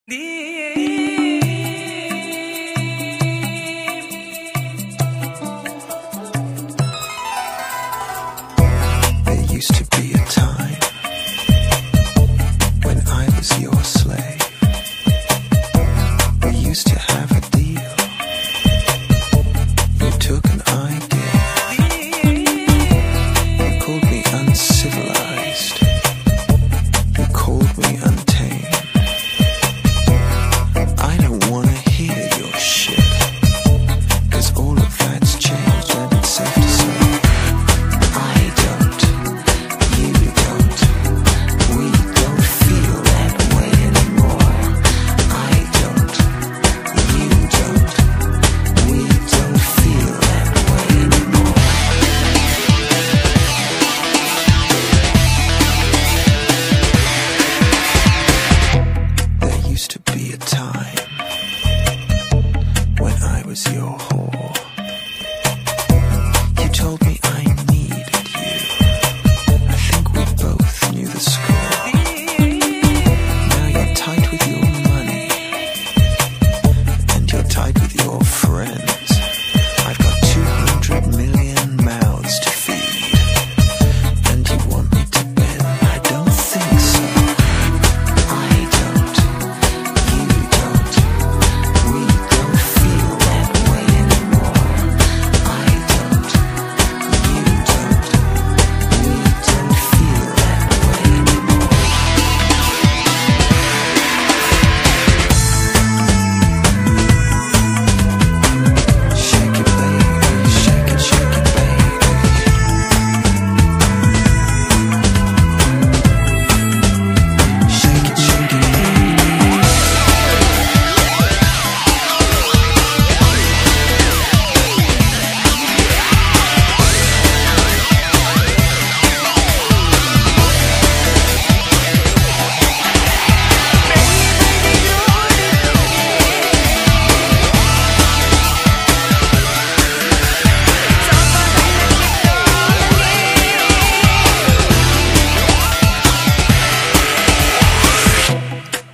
There used to be a time when I was your slave. We used to have a deal. You took an idea. You called me uncivilized. You called me untamed. I don't wanna hear your shit, 'cause all of that's changed and it's safe to say I don't, you don't, we don't feel that way anymore. I don't, you don't, we don't feel that way anymore. There used to be a time when I was your whore. You told me I needed you. I think we both knew the score. Now you're tight with your money, and you're tight with your friends. I've got 200 million mouths to feed, and you want me to bend. I don't think so. I don't, you don't, we don't feel that way anymore. I don't, you don't, we don't feel that way anymore. Shake it, baby, shake it, baby. Shake it, baby.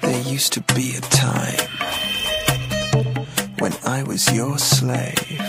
There used to be a time when I was your slave.